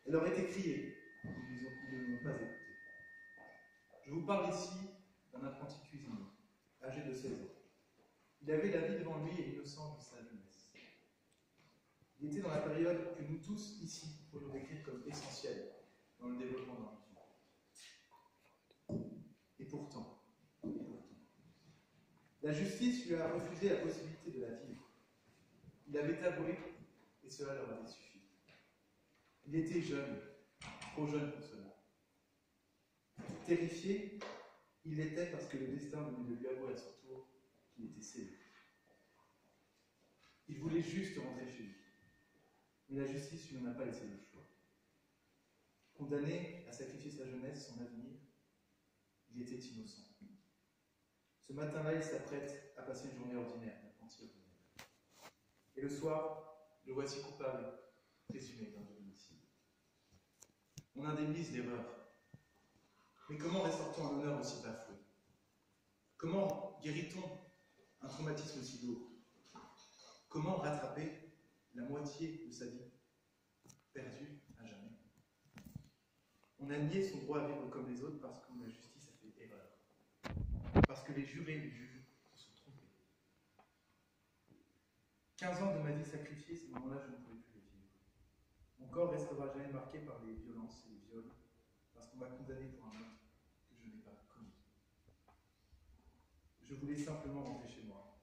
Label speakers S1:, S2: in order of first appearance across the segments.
S1: Elle leur était criée, ils ne l'ont pas écoutée. Je vous parle ici d'un apprenti cuisinier, âgé de 16 ans. Il avait la vie devant lui et l'innocence de sa jeunesse. Il était dans la période que nous tous ici pourrions décrire comme essentielle dans le développement d'un enfant. Et pourtant, la justice lui a refusé la possibilité de la vivre. Il avait avoué et cela leur avait suffi. Il était jeune, trop jeune pour cela. Terrifié, il l'était parce que le destin venait de lui avouer à son tour qu'il était scellé. Il voulait juste rentrer chez lui. Mais la justice lui en a pas laissé le choix. Condamné à sacrifier sa jeunesse, son avenir, il était innocent. Ce matin-là, il s'apprête à passer une journée ordinaire, d'apprenti ordinaire. Et le soir, le voici coupable, présumé d'un homicide. On indemnise l'erreur. Mais comment restaure-t-on un honneur aussi bafoué? Comment guérit-on un traumatisme aussi lourd? Comment rattraper la moitié de sa vie perdue à jamais? On a nié son droit à vivre comme les autres parce que la justice a fait erreur. Parce que les jurés et les juges se sont trompés. 15 ans de ma vie sacrifiée, ces moments-là, je ne pouvais plus les vivre. Mon corps restera jamais marqué par les violences et les viols, parce qu'on m'a condamné pour un meurtre que je n'ai pas commis. Je voulais simplement rentrer chez moi.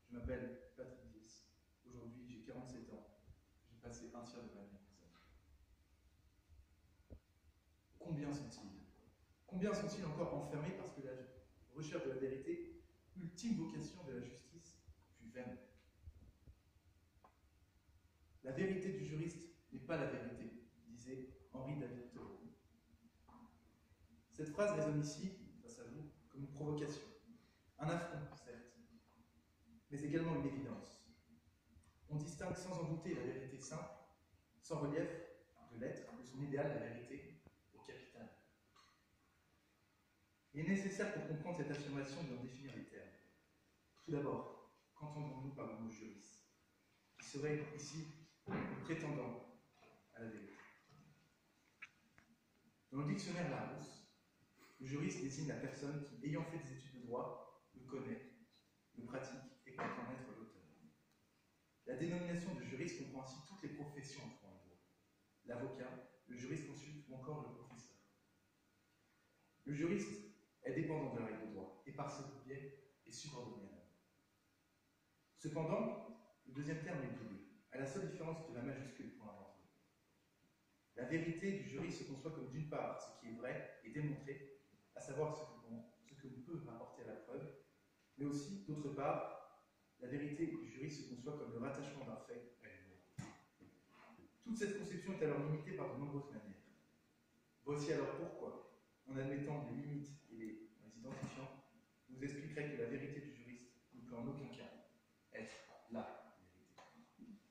S1: Je m'appelle Patrick Dies. Aujourd'hui, j'ai 47 ans. J'ai passé un tiers de ma vie en prison. Combien sont-ils? Combien sont-ils encore enfermés parce que la recherche de la vérité, ultime vocation de la justice, fut vaine? La vérité du juriste n'est pas la vérité, disait Henri David Thoreau. Cette phrase résonne ici, face à vous, comme une provocation. Un affront, certes, mais également une évidence. On distingue sans en douter la vérité simple, sans relief de l'être, de son idéal, la vérité au capital. Il est nécessaire pour comprendre cette affirmation d'en définir les termes. Tout d'abord, qu'entendons-nous par le mot juriste, qui serait ici le prétendant à la vérité? Dans le dictionnaire Larousse, le juriste désigne la personne qui, ayant fait des études de droit, le connaît, le pratique et comprend être l'auteur. La dénomination de juriste comprend ainsi toutes les professions en droit. L'avocat, le jurisconsulte ou encore le professeur. Le juriste est dépendant de la règle de droit et par ce biais est subordonné à l'homme. Cependant, le deuxième terme est double, à la seule différence de la majuscule pour l'inventer. La vérité du juriste se conçoit comme d'une part ce qui est vrai et démontré, à savoir ce que l'on peut rapporter à la preuve, mais aussi, d'autre part, la vérité du juriste se conçoit comme le rattachement d'un fait à une loi. Toute cette conception est alors limitée par de nombreuses manières. Voici alors pourquoi, en admettant les limites et les identifiant, je vous expliquerai que la vérité du juriste ne peut en aucun cas être la vérité.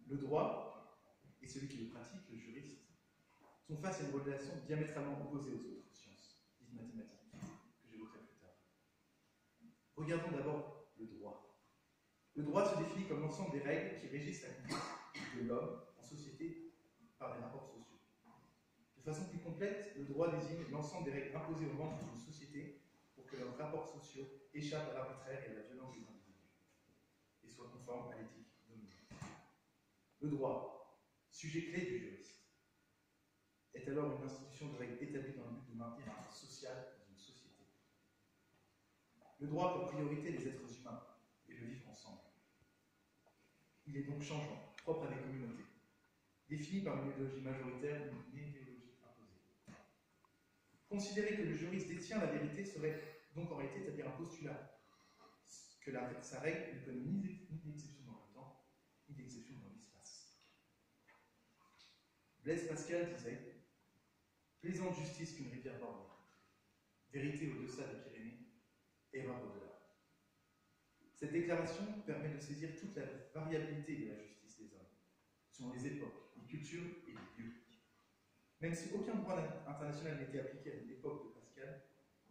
S1: Le droit, et celui qui le pratique, le juriste, sont face à une relation diamétralement opposée aux autres sciences, dites mathématiques, que j'évoquerai plus tard. Regardons d'abord le droit. Le droit se définit comme l'ensemble des règles qui régissent la conduite de l'homme en société par des rapports sociaux. De façon plus complète, le droit désigne l'ensemble des règles imposées aux membres d'une société pour que leurs rapports sociaux échappent à l'arbitraire et à la violence des individus et soient conformes à l'éthique dominante. Le droit, sujet clé du juriste, est alors une institution de règles établie dans le but de maintenir un lien social dans une société. Le droit a pour priorité les êtres humains et le vivre ensemble. Il est donc changeant, propre à des communautés, défini par une idéologie majoritaire ou une idéologie imposée. Considérer que le juriste détient la vérité serait donc en réalité établir un postulat, que sa règle ne connaît ni d'exception dans le temps, ni d'exception dans l'espace. Blaise Pascal disait « Plaisante justice qu'une rivière bornée, vérité au-delà des Pyrénées, erreur au-delà. » Cette déclaration permet de saisir toute la variabilité de la justice des hommes, selon les époques, les cultures et les lieux. Même si aucun droit international n'était appliqué à l'époque de Pascal,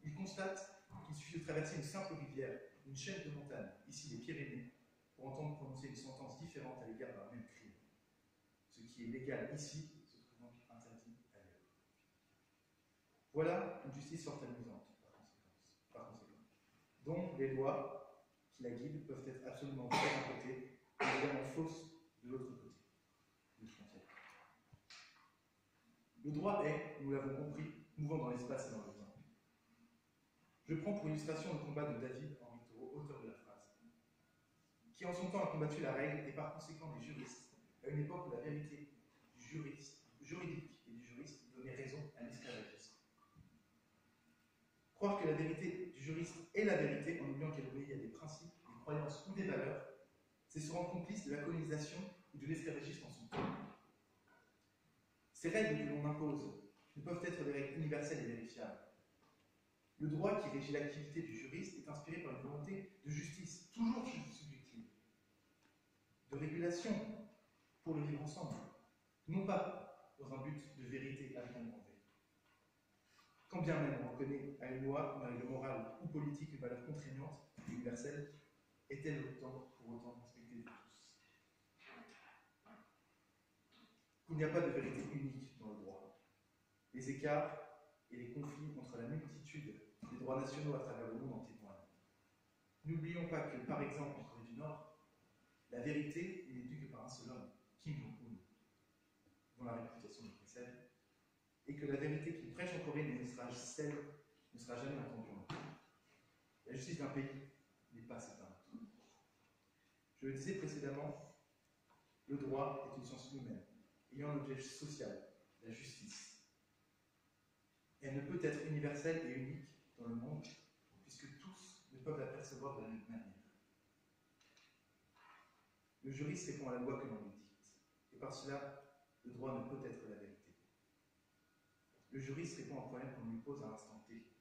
S1: il constate qu'il suffit de traverser une simple rivière, une chaîne de montagnes, ici les Pyrénées, pour entendre prononcer une sentence différente à l'égard d'un même crime. Ce qui est légal ici se trouve donc interdit ailleurs. Voilà une justice fort amusante, par conséquent, dont les lois qui la guident peuvent être absolument vraies d'un côté et évidemment fausses de l'autre côté de frontière. Le droit est, nous l'avons compris, mouvant dans l'espace et dans le temps. Je prends pour illustration le combat de David Henry Thoreau, auteur de la phrase, qui en son temps a combattu la règle et par conséquent les juristes, à une époque où la vérité du juridique et du juriste donnait raison à l'esclavagisme. Croire que la vérité du juriste est la vérité en oubliant qu'elle obéit à des principes, des croyances ou des valeurs, c'est se rendre complice de la colonisation ou de l'esclavagisme en son temps. Ces règles que l'on impose ne peuvent être des règles universelles et vérifiables. Le droit qui régit l'activité du juriste est inspiré par une volonté de justice, toujours subjective, de régulation pour le vivre ensemble, non pas dans un but de vérité avec un grand V. Quand bien même on reconnaît à une loi, une règle morale ou politique une valeur contraignante et universelle, est-elle pour autant respectée de tous? Il n'y a pas de vérité unique dans le droit. Les écarts et les conflits entre la multitude des droits nationaux à travers le monde en témoignent. N'oublions pas que, par exemple, en Corée du Nord, la vérité n'est due que par un seul homme, Kim Jong-un, dont la réputation le précède, et que la vérité qu'il prêche en Corée ne sera jamais entendue en Corée. La justice d'un pays n'est pas celle d'un autre. Je le disais précédemment, le droit est une science humaine, ayant un objet social, la justice. Elle ne peut être universelle et unique dans le monde, puisque tous ne peuvent la percevoir de la même manière. Le juriste répond à la loi que l'on lui dicte, et par cela, le droit ne peut être la vérité. Le juriste répond à un problème qu'on lui pose à l'instant T.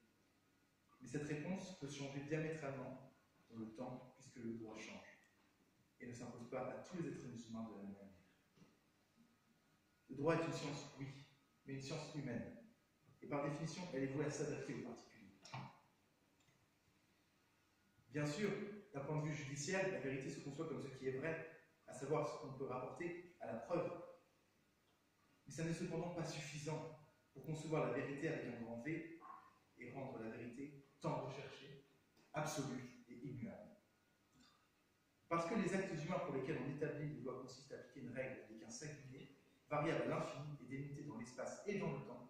S1: Mais cette réponse peut changer diamétralement dans le temps, puisque le droit change, et ne s'impose pas à tous les êtres humains de la même manière. Le droit est une science, oui, mais une science humaine. Et par définition, elle est vouée à s'adapter aux particuliers. Bien sûr, d'un point de vue judiciaire, la vérité se conçoit comme ce qui est vrai, à savoir ce qu'on peut rapporter à la preuve. Mais ça n'est cependant pas suffisant pour concevoir la vérité avec un grand V et rendre la vérité tant recherchée, absolue et immuable. Parce que les actes humains pour lesquels on établit une loi consistent à appliquer une règle avec un singulier, variable à l'infini et délimité dans l'espace et dans le temps,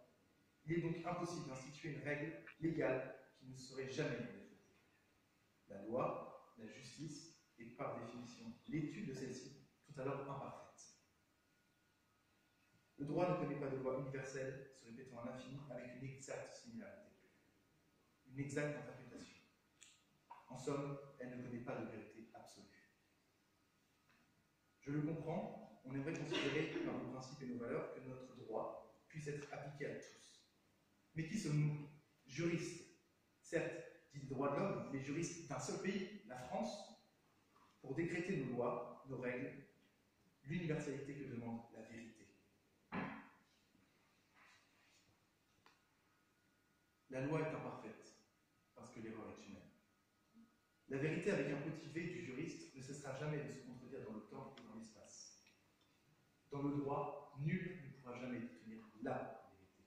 S1: il est donc impossible d'instituer une règle légale qui ne serait jamais défaite. La loi, la justice, et par définition l'étude de celle-ci, sont alors imparfaites. Le droit ne connaît pas de loi universelle se répétant à l'infini avec une exacte similarité, une exacte interprétation. En somme, elle ne connaît pas de vérité absolue. Je le comprends, on aimerait considérer par nos principes et nos valeurs que notre droit puisse être appliqué à tous. Mais qui sommes-nous? Juristes, certes, dit droits de l'homme, mais juristes d'un seul pays, la France, pour décréter nos lois, nos règles, l'universalité que demande la vérité. La loi est imparfaite, parce que l'erreur est humaine. La vérité avec un petit v du juriste ne cessera jamais de se contredire dans le temps et dans l'espace. Dans le droit, nul ne pourra jamais détenir la vérité.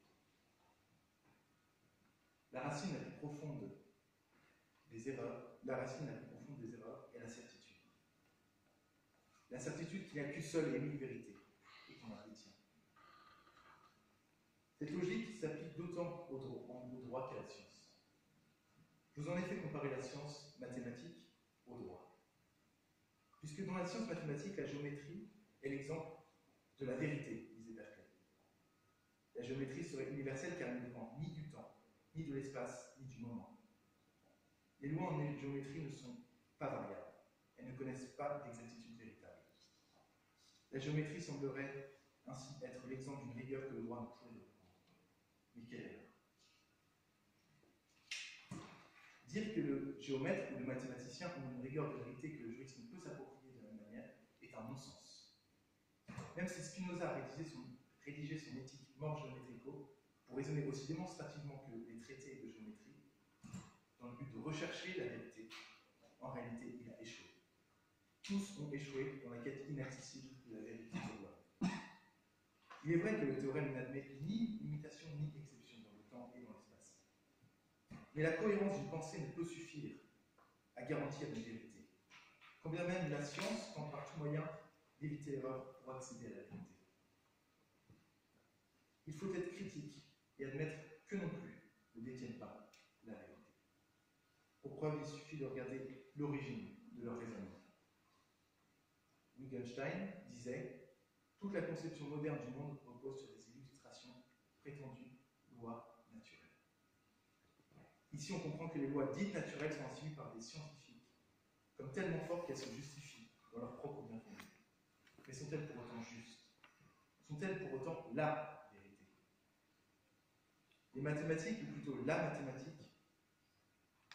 S1: La racine la plus profonde des erreurs est la certitude. La certitude qu'il n'y a qu'une seule et unique vérité, et qu'on la détient. Cette logique s'applique d'autant au droit qu'à la science. Je vous en ai fait comparer la science mathématique au droit. Puisque dans la science mathématique, la géométrie est l'exemple de la vérité, disait Berkeley. La géométrie serait universelle car elle ne dépend ni du temps, ni de l'espace, ni du moment. Les lois en géométrie ne sont pas variables. Elles ne connaissent pas d'exactitude véritable. La géométrie semblerait ainsi être l'exemple d'une rigueur que le droit ne pourrait reprendre. Mais quelle erreur! Dire que le géomètre ou le mathématicien ont une rigueur de vérité que le juriste ne peut s'approprier de la même manière est un non-sens. Même si Spinoza a rédigé son éthique Mors Geometrico pour raisonner aussi démonstrativement que les traités de géométrie, dans le but de rechercher la vérité, en réalité, il a échoué. Tous ont échoué dans la quête inaccessible de la vérité de l'homme. Il est vrai que le théorème n'admet ni limitation ni exception dans le temps et dans l'espace. Mais la cohérence d'une pensée ne peut suffire à garantir une vérité. Quand bien même la science tente par tout moyen d'éviter l'erreur pour accéder à la vérité. Il faut être critique et admettre que non plus ne détiennent pas la vérité. Pour preuve, il suffit de regarder l'origine de leur raisonnement. Wittgenstein disait « Toute la conception moderne du monde repose sur des illustrations prétendues lois naturelles. » Ici, on comprend que les lois dites naturelles sont assumies par des scientifiques comme tellement fortes qu'elles se justifient dans leur propre bien-fondé. Mais sont-elles pour autant justes? Sont-elles pour autant la vérité? Les mathématiques, ou plutôt la mathématique,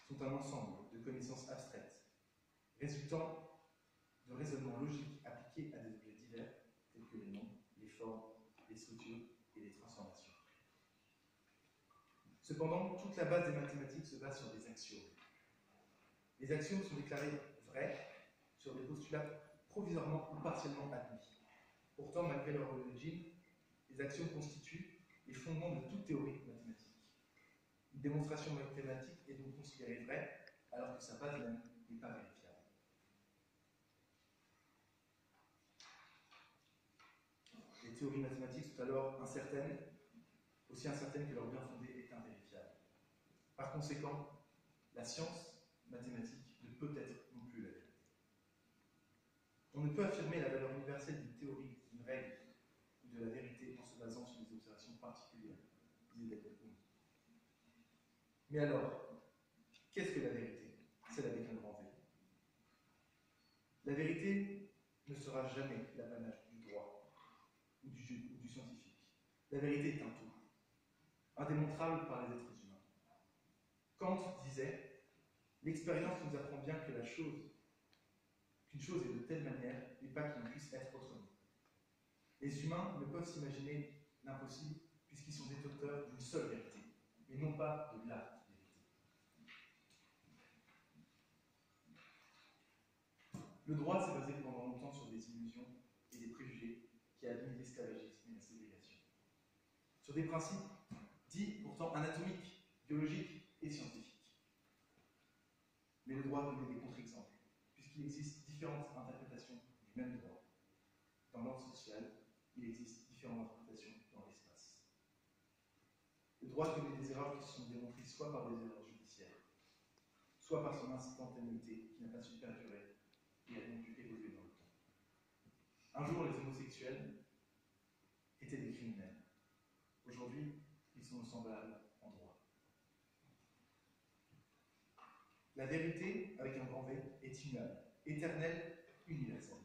S1: sont un ensemble de connaissances abstraites, résultant de raisonnements logiques appliqués à des objets divers, tels que les nombres, les formes, les structures et les transformations. Cependant, toute la base des mathématiques se base sur des axiomes. Les axiomes sont déclarés vrais sur des postulats provisoirement ou partiellement admis. Pourtant, malgré leur origine, les axiomes constituent les fondements de toute théorie mathématique. Une démonstration mathématique est donc considérée vraie, alors que sa base même n'est pas vérifiable. Les théories mathématiques sont alors incertaines, aussi incertaines que leur bien-fondé est invérifiable. Par conséquent, la science mathématique ne peut être non plus la vérité. On ne peut affirmer la valeur universelle d'une théorie, d'une règle ou de la vérité en se basant sur des observations particulières, disait David Hume. Mais alors, qu'est-ce que la vérité? Celle avec un grand V. La vérité ne sera jamais l'apanage du droit ou du scientifique. La vérité est un tout, indémontrable par les êtres humains. Kant disait « L'expérience nous apprend bien que qu'une chose est de telle manière, mais pas qu'il ne puisse être autrement. Les humains ne peuvent s'imaginer l'impossible puisqu'ils sont détenteurs d'une seule vérité, mais non pas de la vérité. » Le droit s'est basé pendant longtemps sur des illusions et des préjugés qui admettent l'esclavagisme et la ségrégation. Sur des principes dits pourtant anatomiques, biologiques et scientifiques. Mais le droit donnait des contre-exemples, puisqu'il existe différentes interprétations du même droit. Dans l'ordre social, il existe différentes interprétations dans l'espace. Le droit commet des erreurs qui se sont démontrées soit par des erreurs judiciaires, soit par son instantanéité qui n'a pas su perdurer et a donc dû évoluer dans le temps. Un jour, les homosexuels étaient des criminels. Aujourd'hui, ils sont semblables en droit. La vérité, avec un grand V, est immuable, éternelle, universelle.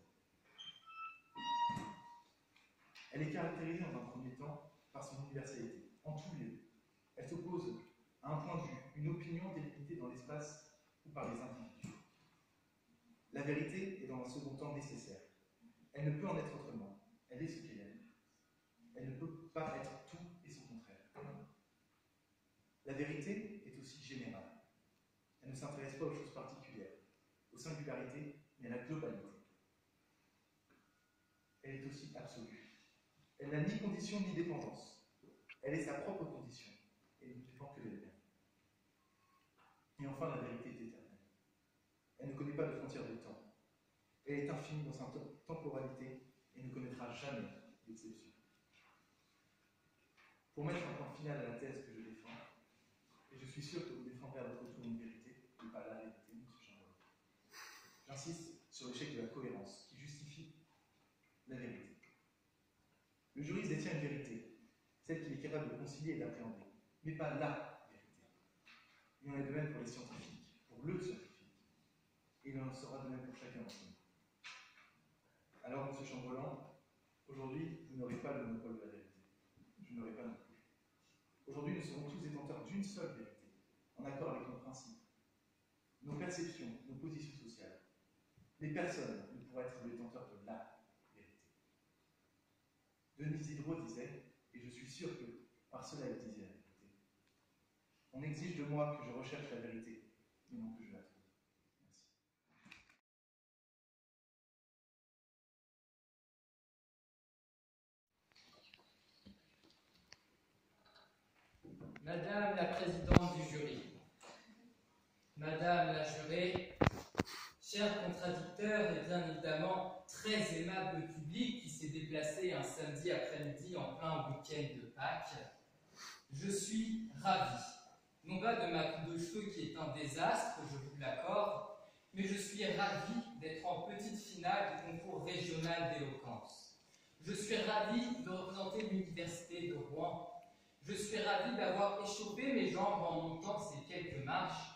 S1: Elle est caractérisée dans un premier temps par son universalité, en tous lieux. Elle s'oppose à un point de vue, une opinion délimitée dans l'espace ou par les individus. La vérité est dans un second temps nécessaire. Elle ne peut en être autrement. Elle est ce qu'elle est. Elle ne peut pas être tout et son contraire. La vérité est aussi générale. Elle ne s'intéresse pas aux choses particulières, aux singularités, mais à la globalité. Elle est aussi absolue. Elle n'a ni condition ni dépendance. Elle est sa propre condition et ne dépend que d'elle-même. Et enfin, la vérité est éternelle. Elle ne connaît pas de frontières de temps. Elle est infinie dans sa temporalité et ne connaîtra jamais d'exception. Pour mettre un point final à la thèse que je défends, et je suis sûr que vous défendrez à votre tour une vérité, et pas la vérité, M. Chamberlain. J'insiste sur l'échec de la cohérence qui justifie la vérité. Le juriste détient une vérité, celle qu'il est capable de concilier et d'appréhender, mais pas la vérité. Il en est de même pour les scientifiques, pour le scientifique, et il en sera de même pour chacun d'entre nous. Alors, M. Chamberlain, aujourd'hui, vous n'aurez pas le monopole de la vérité. Je n'aurai pas non plus. Aujourd'hui, nous serons tous détenteurs d'une seule vérité, en accord avec nos principes, nos perceptions, nos positions sociales. Les personnes ne pourraient être détenteurs de la vérité. Denis Diderot disait, et je suis sûr que par cela il disait la vérité, on exige de moi que je recherche la vérité, mais non que je la trouve.
S2: Madame la présidente du jury, Madame la jurée, cher contradicteur et bien évidemment très aimable public qui s'est déplacé un samedi après-midi en plein week-end de Pâques, je suis ravi, non pas de ma coupe de cheveux qui est un désastre, je vous l'accorde, mais je suis ravi d'être en petite finale du concours régional d'éloquence. Je suis ravi de représenter l'université de Rouen. Je suis ravi d'avoir échauffé mes jambes en montant ces quelques marches.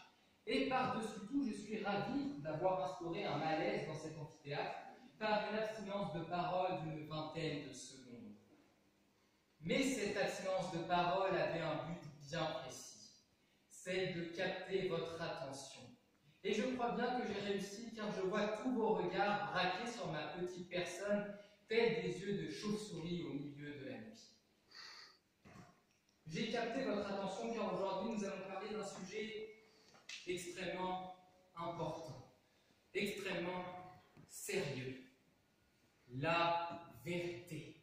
S2: Et par-dessus tout, je suis ravi d'avoir instauré un malaise dans cet amphithéâtre par une abstinence de parole d'une vingtaine de secondes. Mais cette abstinence de parole avait un but bien précis, celle de capter votre attention. Et je crois bien que j'ai réussi car je vois tous vos regards braqués sur ma petite personne tels des yeux de chauve-souris au milieu de la nuit. J'ai capté votre attention car aujourd'hui nous allons parler d'un sujet extrêmement important, extrêmement sérieux, la vérité.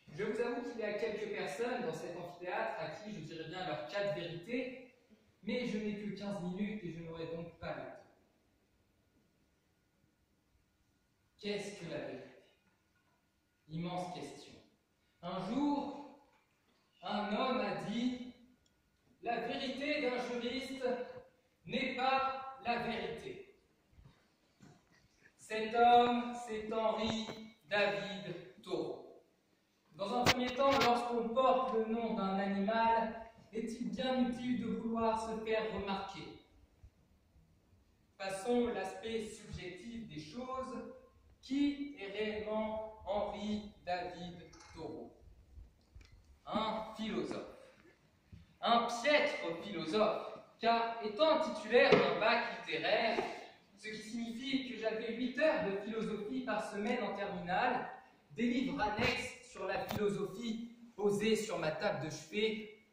S2: Je vous avoue qu'il y a quelques personnes dans cet amphithéâtre à qui je dirais bien leurs 4 vérités, mais je n'ai que 15 minutes et je n'aurai donc pas le temps. Qu'est-ce que la vérité? Immense question. Un jour, un homme a dit « La vérité d'un juriste n'est pas la vérité. » Cet homme, c'est Henri David Thoreau. Dans un premier temps, lorsqu'on porte le nom d'un animal, est-il bien utile de vouloir se faire remarquer? Passons l'aspect subjectif des choses. Qui est réellement Henri David Thoreau? Un philosophe. Un piètre philosophe, car étant titulaire d'un bac littéraire, ce qui signifie que j'avais 8 heures de philosophie par semaine en terminale, des livres annexes sur la philosophie posés sur ma table de chevet,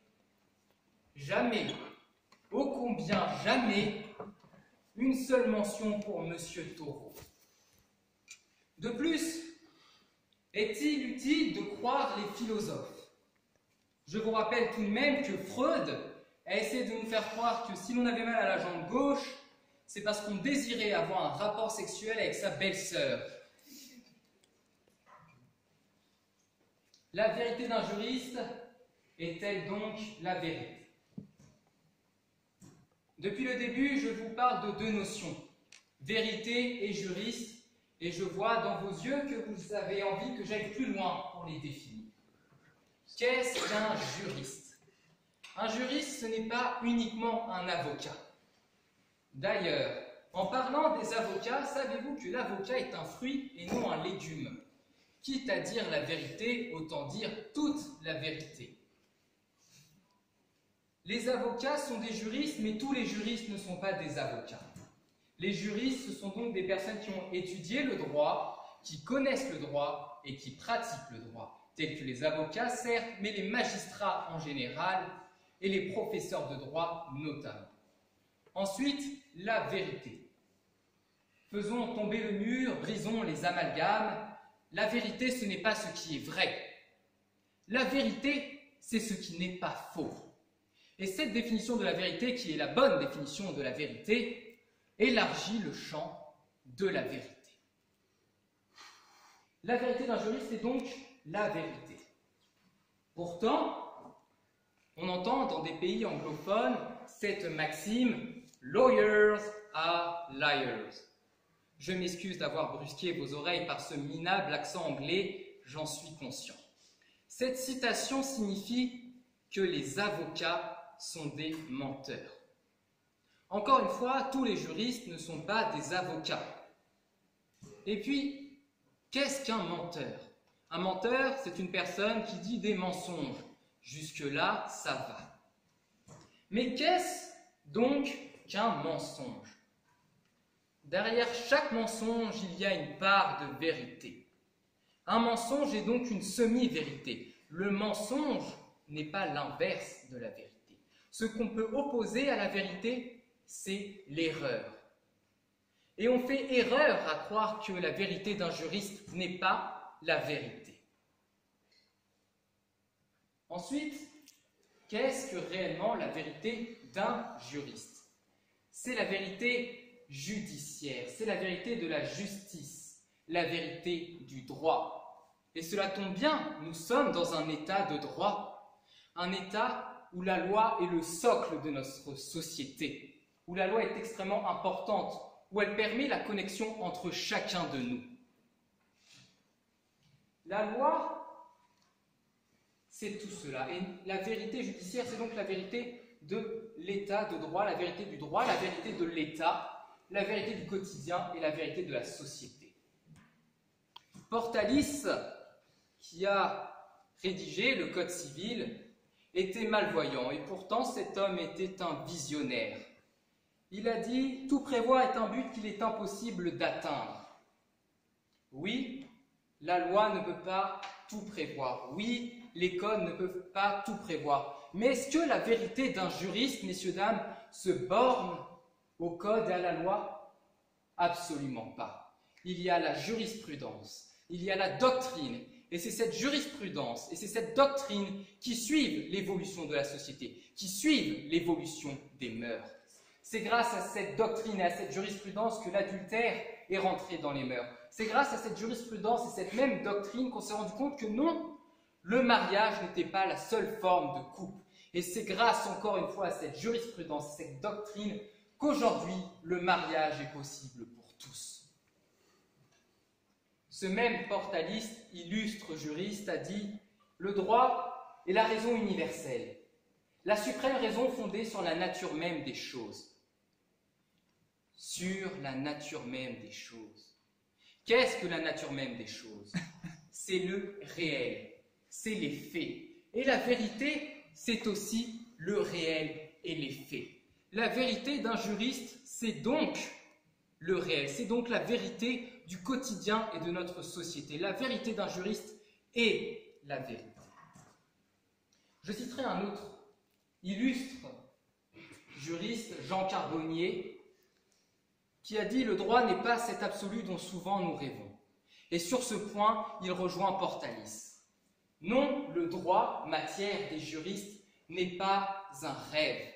S2: jamais, ô combien jamais, une seule mention pour Monsieur Thoreau. De plus, est-il utile de croire les philosophes? Je vous rappelle tout de même que Freud a essayé de nous faire croire que si l'on avait mal à la jambe gauche, c'est parce qu'on désirait avoir un rapport sexuel avec sa belle-sœur. La vérité d'un juriste est-elle donc la vérité? Depuis le début, je vous parle de 2 notions, vérité et juriste, et je vois dans vos yeux que vous avez envie que j'aille plus loin pour les définir. Qu'est-ce qu'un juriste? Un juriste, ce n'est pas uniquement un avocat. D'ailleurs, en parlant des avocats, savez-vous que l'avocat est un fruit et non un légume? Quitte à dire la vérité, autant dire toute la vérité. Les avocats sont des juristes, mais tous les juristes ne sont pas des avocats. Les juristes, ce sont donc des personnes qui ont étudié le droit, qui connaissent le droit et qui pratiquent le droit, tels que les avocats, certes, mais les magistrats en général et les professeurs de droit notamment. Ensuite, la vérité. Faisons tomber le mur, brisons les amalgames. La vérité, ce n'est pas ce qui est vrai. La vérité, c'est ce qui n'est pas faux. Et cette définition de la vérité, qui est la bonne définition de la vérité, élargit le champ de la vérité. La vérité d'un juriste est donc la vérité. Pourtant, on entend dans des pays anglophones cette maxime « Lawyers are liars ». Je m'excuse d'avoir brusqué vos oreilles par ce minable accent anglais, j'en suis conscient. Cette citation signifie que les avocats sont des menteurs. Encore une fois, tous les juristes ne sont pas des avocats. Et puis, qu'est-ce qu'un menteur? Un menteur, c'est une personne qui dit des mensonges. Jusque-là, ça va. Mais qu'est-ce donc qu'un mensonge? Derrière chaque mensonge, il y a une part de vérité. Un mensonge est donc une semi-vérité. Le mensonge n'est pas l'inverse de la vérité. Ce qu'on peut opposer à la vérité, c'est l'erreur. Et on fait erreur à croire que la vérité d'un juriste n'est pas la vérité. Ensuite, Qu'est-ce que réellement la vérité d'un juriste? C'est la vérité judiciaire, c'est la vérité de la justice, la vérité du droit. Et cela tombe bien, nous sommes dans un état de droit, un état où la loi est le socle de notre société, où la loi est extrêmement importante, où elle permet la connexion entre chacun de nous. La loi, c'est tout cela. Et la vérité judiciaire, c'est donc la vérité de l'état de droit, la vérité du droit, la vérité de l'État, la vérité du quotidien et la vérité de la société. Portalis, qui a rédigé le Code civil, était malvoyant et pourtant cet homme était un visionnaire. Il a dit « Tout prévoir est un but qu'il est impossible d'atteindre ». Oui, la loi ne peut pas tout prévoir. Oui, les codes ne peuvent pas tout prévoir. Mais est-ce que la vérité d'un juriste, messieurs, dames, se borne au code et à la loi? Absolument pas. Il y a la jurisprudence, il y a la doctrine, et c'est cette jurisprudence et c'est cette doctrine qui suivent l'évolution de la société, qui suivent l'évolution des mœurs. C'est grâce à cette doctrine et à cette jurisprudence que l'adultère est rentré dans les mœurs. C'est grâce à cette jurisprudence et cette même doctrine qu'on s'est rendu compte que non, le mariage n'était pas la seule forme de couple. Et c'est grâce encore une fois à cette jurisprudence, cette doctrine, qu'aujourd'hui le mariage est possible pour tous. Ce même Portalis, illustre juriste, a dit « Le droit est la raison universelle, la suprême raison fondée sur la nature même des choses. » Sur la nature même des choses. Qu'est-ce que la nature même des choses? C'est le réel, c'est les faits. Et la vérité, c'est aussi le réel et les faits. La vérité d'un juriste, c'est donc le réel, c'est donc la vérité du quotidien et de notre société. La vérité d'un juriste est la vérité. Je citerai un autre illustre juriste, Jean Carbonnier, qui a dit « Le droit n'est pas cet absolu dont souvent nous rêvons ». Et sur ce point, il rejoint Portalis. Non, le droit, matière des juristes, n'est pas un rêve.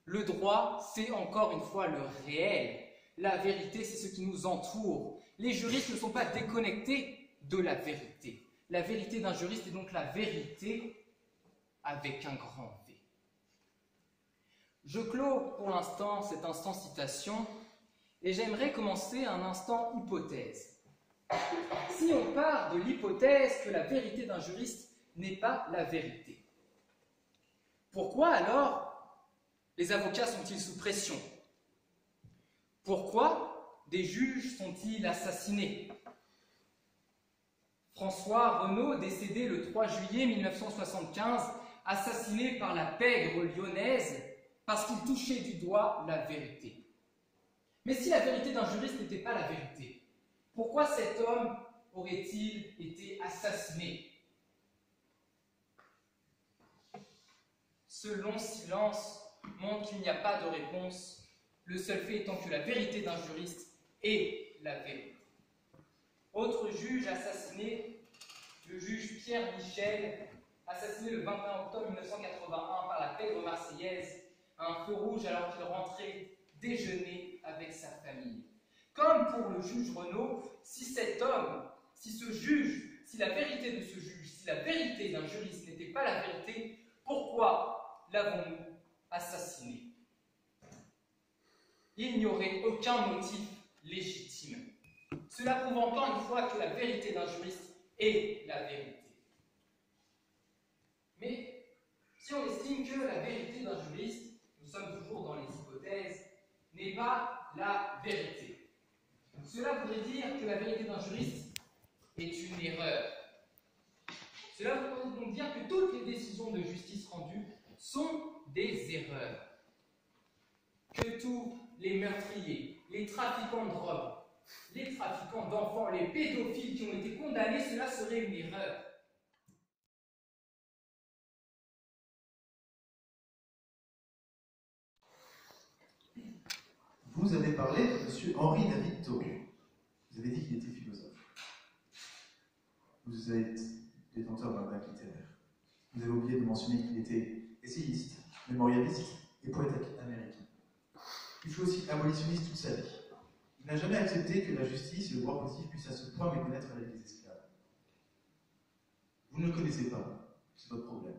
S2: Le droit, c'est encore une fois le réel. La vérité, c'est ce qui nous entoure. Les juristes ne sont pas déconnectés de la vérité. La vérité d'un juriste est donc la vérité avec un grand V. Je clôt pour l'instant cet instant citation et j'aimerais commencer un instant hypothèse. Si on part de l'hypothèse que la vérité d'un juriste n'est pas la vérité, pourquoi alors les avocats sont-ils sous pression? Pourquoi des juges sont-ils assassinés? François Renaud, décédé le 3 juillet 1975, assassiné par la pègre lyonnaise parce qu'il touchait du doigt la vérité. Mais si la vérité d'un juriste n'était pas la vérité, pourquoi cet homme aurait-il été assassiné? Ce long silence montre qu'il n'y a pas de réponse, le seul fait étant que la vérité d'un juriste est la vérité. Autre juge assassiné, le juge Pierre Michel, assassiné le 21 octobre 1981 par la pègre marseillaise à un feu rouge alors qu'il rentrait déjeuner avec sa famille. Comme pour le juge Renaud, si cet homme, si ce juge, si la vérité de ce juge, si la vérité d'un juriste n'était pas la vérité, pourquoi l'avons-nous assassiné? Il n'y aurait aucun motif légitime. Cela prouve encore une fois que la vérité d'un juriste est la vérité. Mais si on estime que la vérité d'un juriste, nous sommes toujours dans les hypothèses, n'est pas la vérité, cela voudrait dire que la vérité d'un juriste est une erreur. Cela voudrait donc dire que toutes les décisions de justice rendues sont des erreurs. Que tous les meurtriers, les trafiquants de drogue, les trafiquants d'enfants, les pédophiles qui ont été condamnés, cela serait une erreur.
S1: Vous avez parlé de M. Henri David Thoreau. Vous avez dit qu'il était philosophe. Vous êtes détenteur d'un bac littéraire. Vous avez oublié de mentionner qu'il était essayiste, mémorialiste et poète américain. Il fut aussi abolitionniste toute sa vie. Il n'a jamais accepté que la justice et le droit positif puissent à ce point méconnaître la vie des esclaves. Vous ne le connaissez pas, c'est votre problème.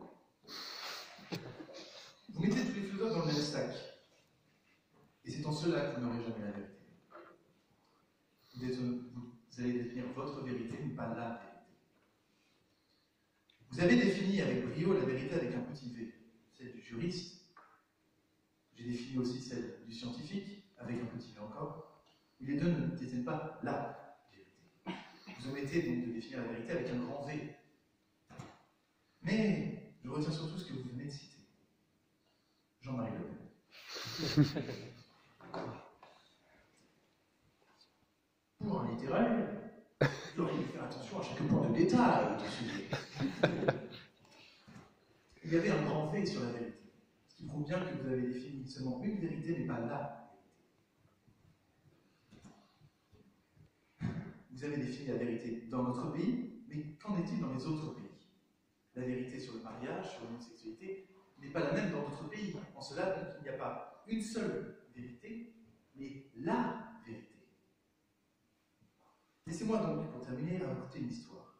S1: Vous mettez tous les philosophes dans le même sac, et c'est en cela que vous n'aurez jamais la vérité. Vous allez définir votre vérité, mais pas la vérité. Vous avez défini avec brio la vérité avec un petit v, celle du juriste. J'ai défini aussi celle du scientifique, avec un petit v encore. Mais les deux ne détiennent pas la vérité. Vous omettez donc de définir la vérité avec un grand V. Mais je retiens surtout ce que vous venez de citer. Jean-Marie Le Pen. Pour un littéraire, il aurait dû faire attention à chaque point de détail du sujet. Il y avait un grand V sur la vérité, ce qui prouve bien que vous avez défini seulement une vérité, mais pas la vérité. Vous avez défini la vérité dans notre pays, mais qu'en est-il dans les autres pays? La vérité sur le mariage, sur l'homosexualité, n'est pas la même dans d'autres pays. En cela, donc, il n'y a pas une seule vérité, mais la vérité. Laissez-moi donc, pour terminer, raconter une histoire,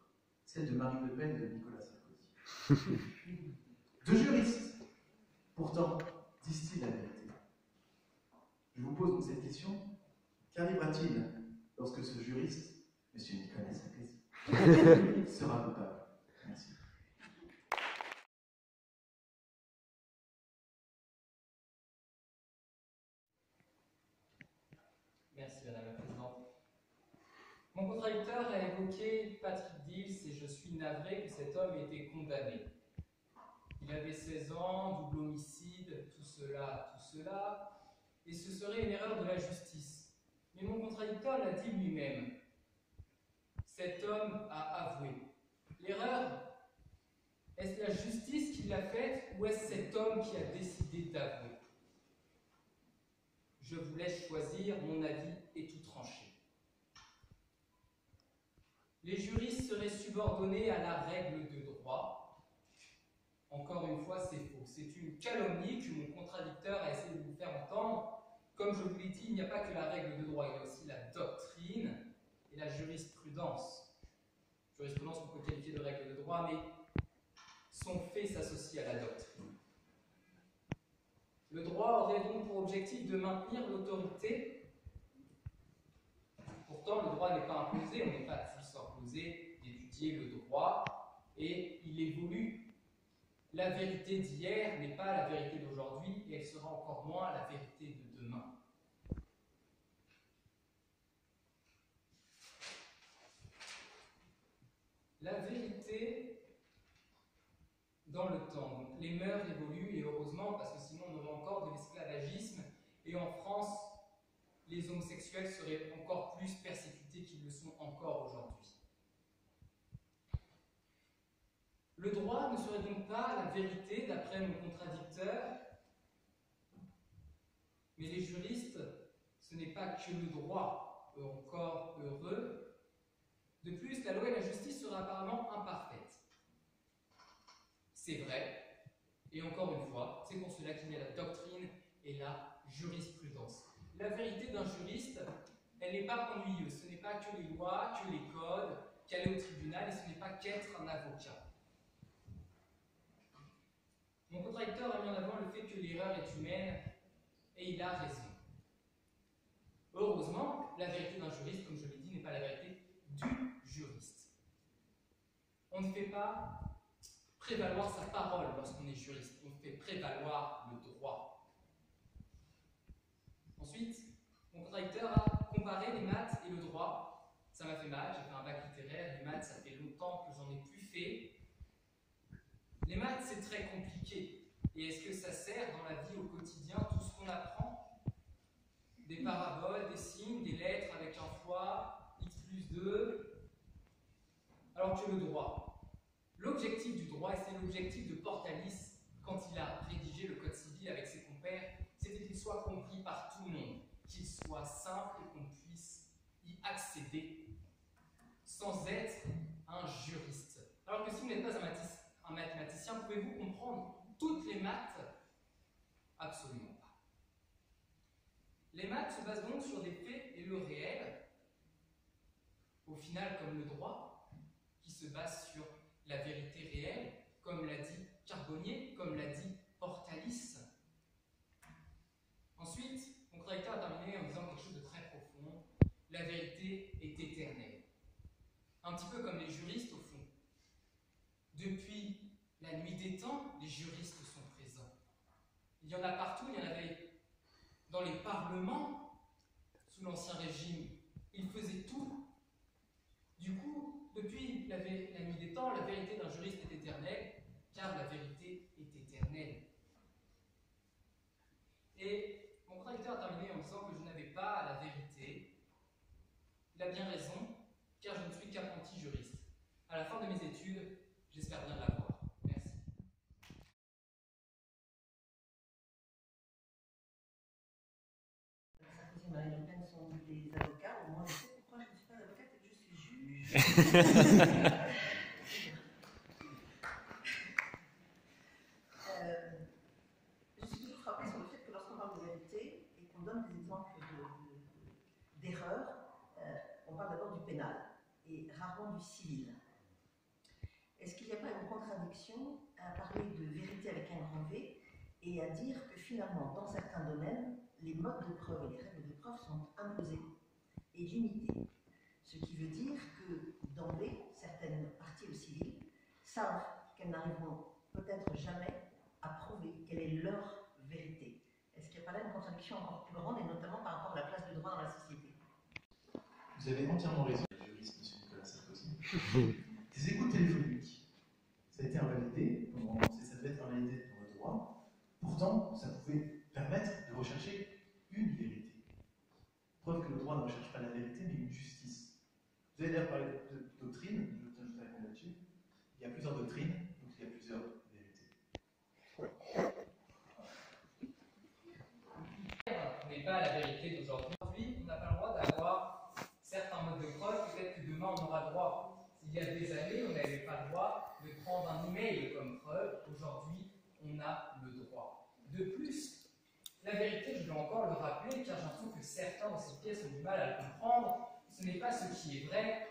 S1: celle de Marine Le Pen et de Nicolas Sarkozy. Deux juristes, pourtant, disent-ils la vérité? Je vous pose donc cette question, qu'arrivera-t-il lorsque ce juriste, M. Nicolas Sarkozy, sera coupable? Merci.
S2: Merci Madame la Présidente. Mon contradicteur a évoqué Patrick Dills et je suis navré que cet homme ait été condamné. Il avait 16 ans, double homicide, tout cela, et ce serait une erreur de la justice. Mais mon contradicteur l'a dit lui-même. Cet homme a avoué. L'erreur, est-ce la justice qui l'a faite ou est-ce cet homme qui a décidé d'avouer? Je vous laisse choisir, mon avis est tout tranché. Les juristes seraient subordonnés à la règle de droit. Encore une fois, c'est faux. C'est une calomnie que mon contradicteur a essayé de vous faire entendre. Comme je vous l'ai dit, il n'y a pas que la règle de droit, il y a aussi la doctrine et la jurisprudence. Jurisprudence qu'on peut qualifier de règle de droit, mais son fait s'associe à la doctrine. Le droit aurait donc pour objectif de maintenir l'autorité. Pourtant, le droit n'est pas imposé, on n'est pas tous imposés d'étudier le droit, et il évolue. La vérité d'hier n'est pas la vérité d'aujourd'hui, et elle sera encore moins la vérité de demain. La vérité dans le temps. Donc, les mœurs évoluent, et heureusement, parce que sinon on aurait encore de l'esclavagisme, et en France, les homosexuels seraient encore plus persécutés qu'ils le sont encore aujourd'hui. Le droit ne serait donc pas la vérité, d'après mon contradicteur, mais les juristes, ce n'est pas que le droit, eux encore heureux. De plus, la loi et la justice seraient apparemment imparfaites. C'est vrai, et encore une fois, c'est pour cela qu'il y a la doctrine et la jurisprudence. La vérité d'un juriste, elle n'est pas ennuyeuse. Ce n'est pas que les lois, que les codes, qu'aller au tribunal, et ce n'est pas qu'être un avocat. Mon contradicteur a mis en avant le fait que l'erreur est humaine, et il a raison. Heureusement, la vérité d'un juriste, comme je l'ai dit, n'est pas la vérité du juriste. On ne fait pas prévaloir sa parole lorsqu'on est juriste, on fait prévaloir le droit. Ensuite, mon contradicteur a comparé les maths et le droit. Ça m'a fait mal, j'ai fait un bac littéraire, les maths, ça fait longtemps que j'en ai plus fait. Les maths, c'est très compliqué. Et est-ce que ça sert dans la vie au quotidien, tout ce qu'on apprend? Des paraboles, des signes, des lettres avec un fois, x plus 2, alors que le droit. L'objectif du droit, et c'est l'objectif de Portalis quand il a rédigé le Code civil avec ses compères, c'était qu'il soit compris par tout le monde, qu'il soit simple et qu'on puisse y accéder sans être un juriste. Alors que si vous n'êtes pas un mathématicien, pouvez-vous comprendre toutes les maths? Absolument pas. Les maths se basent donc sur des faits et le réel, au final comme le droit, qui se base sur la vérité réelle, comme l'a dit Carbonnier, comme l'a dit Portalis. Ensuite, mon correcteur a terminé en disant quelque chose de très profond. La vérité est éternelle. Un petit peu comme les juristes au fond. Depuis la nuit des temps, les juristes sont présents. Il y en a partout, il y en avait dans les parlements, sous l'Ancien Régime. Ils faisaient tout. Du coup, depuis la nuit des temps, la vérité d'un juriste est éternelle, car la vérité est éternelle. Et mon correcteur a terminé en disant que je n'avais pas la vérité. Il a bien raison, car je ne suis qu'apprenti juriste. À la fin de mes études, j'espère bien l'avoir. Merci.
S3: Sarkozy et Marine Le Pen sont des avocats, au moins je sais pourquoi je ne suis pas avocate et que je suis juge. Je suis toujours frappée sur le fait que lorsqu'on parle de vérité et qu'on donne des exemples d'erreurs, on parle d'abord du pénal et rarement du civil. Est-ce qu'il n'y a pas une contradiction à parler de vérité avec un grand V et à dire que finalement, dans certains domaines, les modes de preuve et les règles de preuve sont imposées et limitées? Ce qui veut dire que d'emblée, certaines parties au civil savent qu'elles n'arriveront peut-être jamais à prouver quelle est leur vérité. Est-ce qu'il n'y a pas là une contradiction encore plus grande, et notamment par rapport à la place du droit dans la société?
S1: Vous avez entièrement raison, juriste, monsieur Nicolas Sarkozy. Des écoutes téléphoniques, ça a été invalidé, ça devait être invalidé dans le droit. Pourtant, ça pouvait permettre de rechercher une vérité. Preuve que le droit ne recherche pas la vérité, mais une justice. Vous avez d'ailleurs parlé de doctrine, je te réponds là-dessus. Il y a plusieurs doctrines, donc il y a plusieurs vérités.
S2: Ce n'est pas la vérité d'aujourd'hui. Aujourd'hui, on n'a pas le droit d'avoir certains modes de preuve. Peut-être que demain, on aura droit. Il y a des années, on n'avait pas le droit de prendre un email comme preuve. Aujourd'hui, on a le droit. De plus, la vérité, je dois encore le rappeler, car j'ai l'impression que certains dans cette pièce ont du mal à le comprendre. Ce n'est pas ce qui est vrai,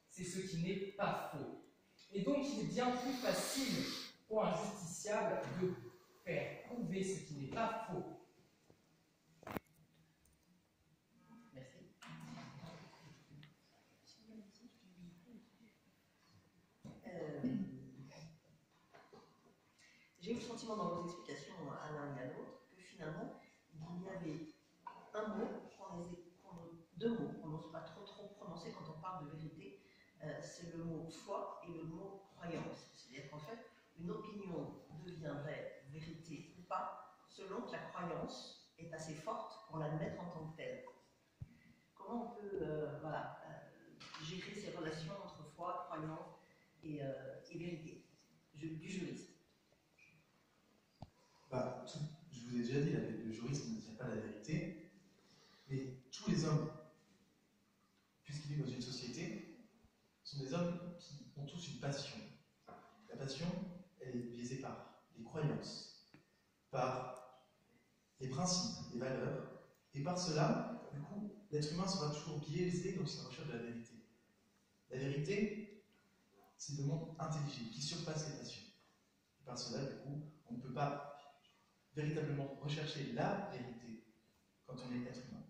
S2: c'est ce qui n'est pas faux. Et donc, il est bien plus facile pour un justiciable de faire prouver ce qui n'est pas faux.
S3: Merci. J'ai eu le sentiment dans vos explications à l'un et à l'autre que finalement, il y avait un mot, deux mots qu'on n'ose pas trop prononcer quand on parle de vérité, c'est le mot foi et le mot croyance. C'est-à-dire qu'en fait, une opinion deviendrait vérité ou pas selon que la croyance est assez forte pour l'admettre en tant que telle. Comment on peut gérer ces relations entre foi, croyance et vérité du juriste?
S1: Je vous ai déjà dit, le juriste ne tient pas la vérité, mais tous les hommes, puisqu'ils vivent dans une société, sont des hommes qui ont tous une passion. La passion, elle est biaisée par les croyances, par les principes, les valeurs, et par cela, du coup, l'être humain sera toujours biaisé dans sa recherche de la vérité. La vérité, c'est le monde intelligible qui surpasse les passions. Et par cela, du coup, on ne peut pas véritablement rechercher la vérité quand on est être humain.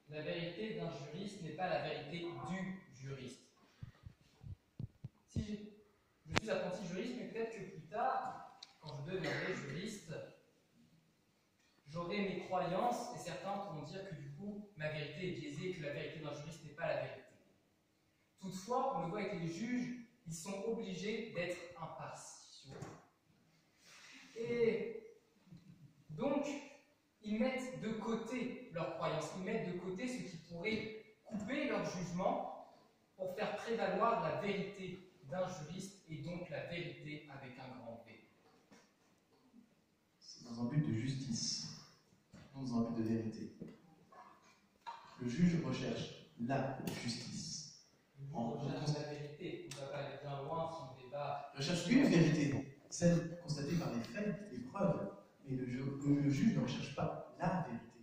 S2: La vérité d'un juriste n'est pas la vérité du juriste. Si je suis apprenti juriste, mais peut-être que plus tard, quand je deviendrai juriste, j'aurai mes croyances et certains pourront dire que du coup, ma vérité est biaisée et que la vérité d'un juriste n'est pas la vérité. Toutefois, on le voit avec les juges, ils sont obligés d'être impartiaux. Et donc, ils mettent de côté leurs croyances, ils mettent de côté ce qui pourrait couper leur jugement pour faire prévaloir la vérité d'un juriste et donc la vérité avec un grand V.
S1: C'est dans un but de justice, non dans un but de vérité. Le juge recherche la justice.
S2: Le juge recherche la vérité, on ne va pas aller bien loin si on pas.
S1: Je recherche une vérité, celle constatée par les faits, les preuves. Mais le juge ne recherche pas la vérité.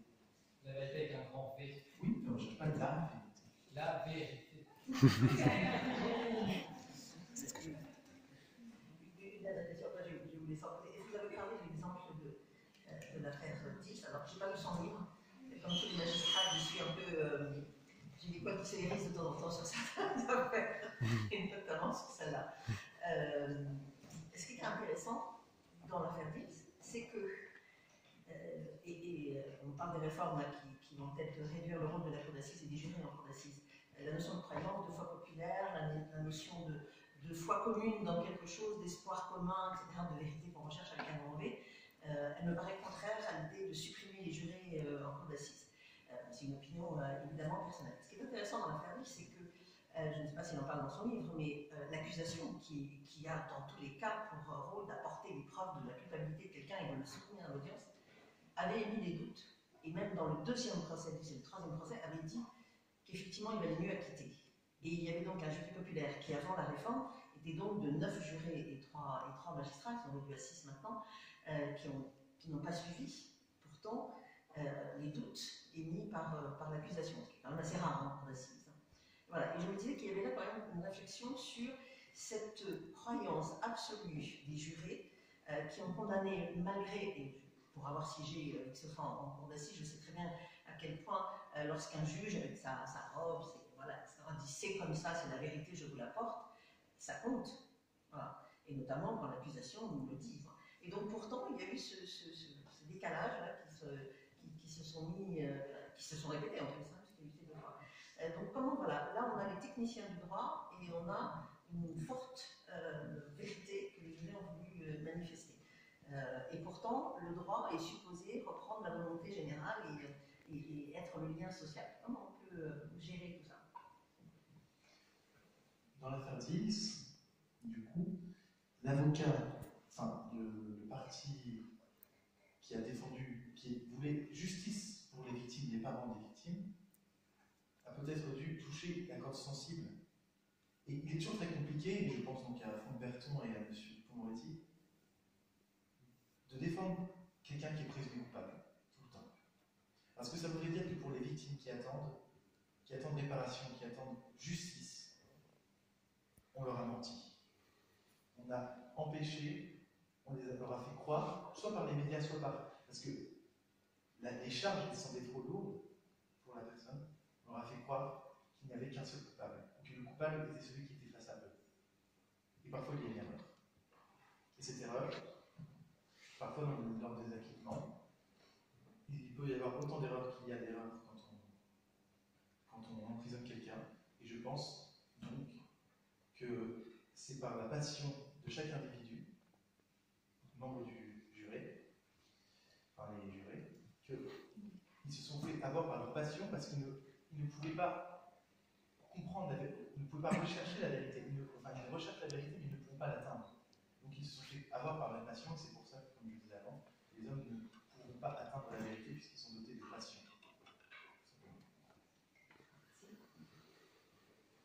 S2: La vérité avec un grand V.
S1: Oui, il ne recherche pas la vérité.
S2: La vérité.
S3: Une adaptation, je voulais savoir. Vous avez parlé de l'exemple de l'affaire 10. Alors, je n'ai pas lu son livre. Comme tous les magistrats, je suis un peu. J'ai des quoi qui se hérissent de temps en temps sur certaines affaires, et notamment sur celle-là. Ce qui est intéressant dans l'affaire 10, c'est que. On parle des réformes là, qui vont peut-être réduire le rôle de la cour d'assises et des jurés en cour d'assises. La notion de croyance, de foi populaire, la notion de foi commune dans quelque chose, d'espoir commun, etc., de vérité qu'on recherche avec un grand V, elle me paraît contraire à l'idée de supprimer les jurés en cour d'assises. C'est une opinion évidemment personnelle. Ce qui est intéressant dans l'affaire 10, c'est que, je ne sais pas s'il en parle dans son livre, mais l'accusation qui a dans tous les cas pour rôle d'apporter les preuves de la culpabilité de quelqu'un et de le soutenir à l'audience, avait émis des doutes, et même dans le deuxième procès, le troisième procès, avait dit qu'effectivement il valait mieux acquitter. Et il y avait donc un jury populaire qui, avant la réforme, était donc de 9 jurés et 3 magistrats, qui sont réduits à 6 maintenant, qui n'ont pas suivi, pourtant, les doutes émis par l'accusation, ce qui est quand même assez rare en cour d'assises. Voilà. Et je me disais qu'il y avait là quand même une réflexion sur cette croyance absolue des jurés qui ont condamné, malgré, et pour avoir siégé X fois en cour d'assises, je sais très bien à quel point, lorsqu'un juge, avec sa robe, voilà, dit c'est comme ça, c'est la vérité, je vous l'apporte, ça compte. Voilà. Et notamment quand l'accusation nous le dit. Et donc pourtant, il y a eu ce décalage là, qui se sont mis, qui se sont répétés en plus, hein, parce qu'il y a eu ces 2 fois. Donc comment, voilà, là on a les techniciens du droit et on a une forte vérité que les jurés ont voulu manifester. Et pourtant, le droit est supposé reprendre la volonté générale et être le lien social. Comment on peut gérer tout ça?
S1: Dans l'affaire 10, du coup, l'avocat, enfin le parti qui a défendu, qui voulait justice pour les victimes, les parents des victimes, a peut-être dû toucher la corde sensible. Et il est toujours très compliqué, et je pense donc à Franck Berton et à M. Dupond-Moretti, de défendre quelqu'un qui est présumé coupable, tout le temps. Parce que ça voudrait dire que pour les victimes qui attendent réparation, qui attendent justice, on leur a menti. On a empêché, on leur a fait croire, soit par les médias, soit par... Parce que les charges semblaient trop lourdes pour la personne, on leur a fait croire qu'il n'y avait qu'un seul coupable, ou que le coupable était celui qui était face à eux. Et parfois il y a une erreur. Et cette erreur, parfois lors des acquittements, il peut y avoir autant d'erreurs qu'il y a d'erreurs quand on emprisonne quelqu'un. Et je pense donc que c'est par la passion de chaque individu, membre du jury, par les jurés, qu'ils se sont fait avoir par leur passion parce qu'ils ne pouvaient pas comprendre la vérité, ils ne pouvaient pas rechercher la vérité. Ils recherchent la vérité, mais ils ne pourront pas l'atteindre. Donc ils se sont fait avoir par la passion, et c'est pour ça que, comme je disais avant, les hommes ne pourront pas atteindre la vérité puisqu'ils sont dotés de passion.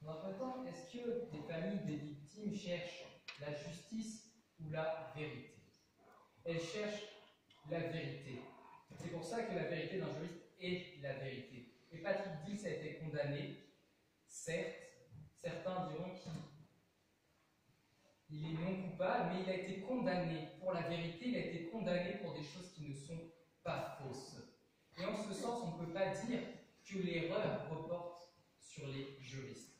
S2: Dans un premier temps, est-ce que les familles des victimes cherchent la justice ou la vérité? Elles cherchent la vérité. C'est pour ça que la vérité d'un juriste est la vérité. Et Patrick Dils a été condamné, certes, certains diront qu'il est non coupable, mais il a été condamné pour la vérité, il a été condamné pour des choses qui ne sont pas fausses. Et en ce sens, on ne peut pas dire que l'erreur reporte sur les juristes.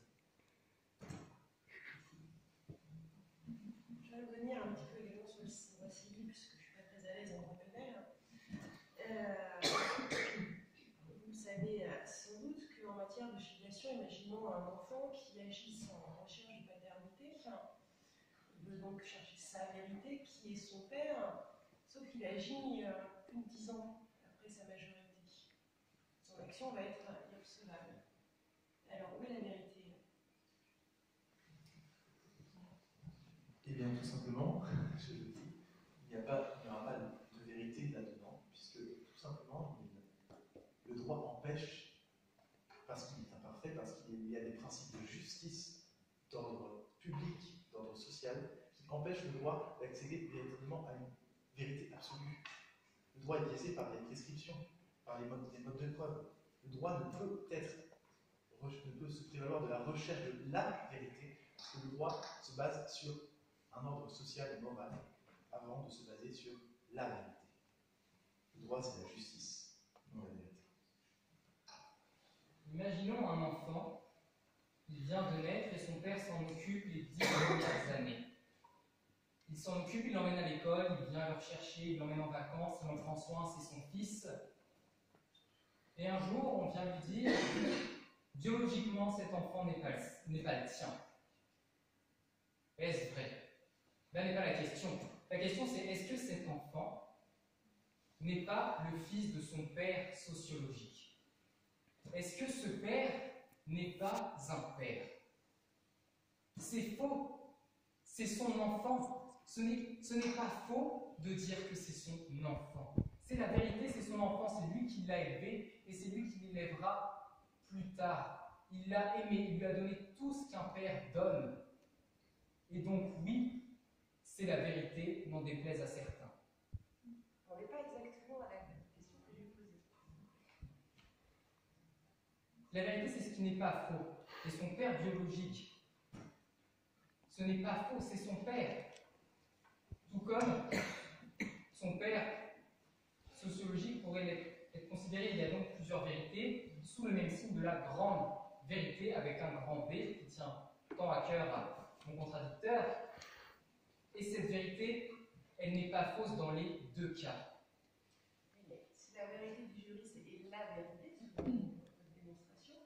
S4: Je vais revenir un petit peu également sur le droit civil, puisque je ne suis pas très à l'aise en droit pénal. Vous savez sans doute qu'en matière de filiation, imaginons un enfant qui agit sans recherche de paternité, il veut donc chercher sa vérité, qui est son père, sauf qu'il agit plus de 10 ans après sa majorité. Son action va être irrecevable. Alors, où est la vérité?
S1: Eh bien, tout simplement, je le dis, il n'y aura pas de vérité là-dedans, puisque tout simplement, le droit empêche, parce qu'il est imparfait, parce qu'il y a des principes de justice, d'ordre public, d'ordre social qui empêche le droit d'accéder véritablement à une vérité absolue. Le droit est biaisé par les prescriptions, par les modes de preuve. Le droit ne peut se prévaloir de la recherche de la vérité, parce que le droit se base sur un ordre social et moral avant de se baser sur la vérité. Le droit, c'est la justice, non la vérité.
S2: Imaginons un enfant, il vient de naître et son père s'en occupe les 10 premières années. Il s'en occupe, il l'emmène à l'école, il vient le rechercher, il l'emmène en vacances, il en prend soin, c'est son fils. Et un jour, on vient lui dire, biologiquement, cet enfant n'est pas le tien. Est-ce vrai? Là n'est pas la question. La question c'est, est-ce que cet enfant n'est pas le fils de son père sociologique? Est-ce que ce père n'est pas un père? C'est faux. C'est son enfant. Ce n'est pas faux de dire que c'est son enfant. C'est la vérité, c'est son enfant, c'est lui qui l'a élevé et c'est lui qui l'élèvera plus tard. Il l'a aimé, il lui a donné tout ce qu'un père donne. Et donc oui, c'est la vérité, n'en déplaise à certains.
S4: On n'est pas exactement à la question que j'ai posée.
S2: La vérité, c'est ce qui n'est pas faux. Et son père biologique, ce n'est pas faux, c'est son père. Tout comme son père sociologique pourrait être considéré, il y a donc plusieurs vérités, sous le même signe de la grande vérité, avec un grand V, qui tient tant à cœur à mon contradicteur. Et cette vérité, elle n'est pas fausse dans les deux cas.
S4: Mais si la vérité du juriste est la vérité, selon votre démonstration,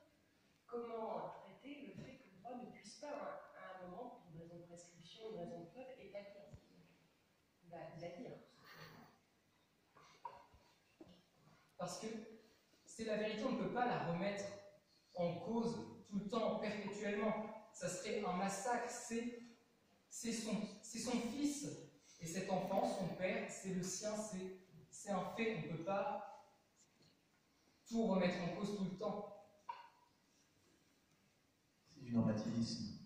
S4: comment traiter le fait que le droit ne puisse pas, à un moment, pour une raison de prescription, une raison de preuve, établir la dire?
S2: Parce que c'est la vérité, on ne peut pas la remettre en cause tout le temps, perpétuellement. Ça serait un massacre, c'est son fils. Et cet enfant, son père, c'est le sien, c'est un fait. On ne peut pas tout remettre en cause tout le temps.
S1: C'est du normativisme.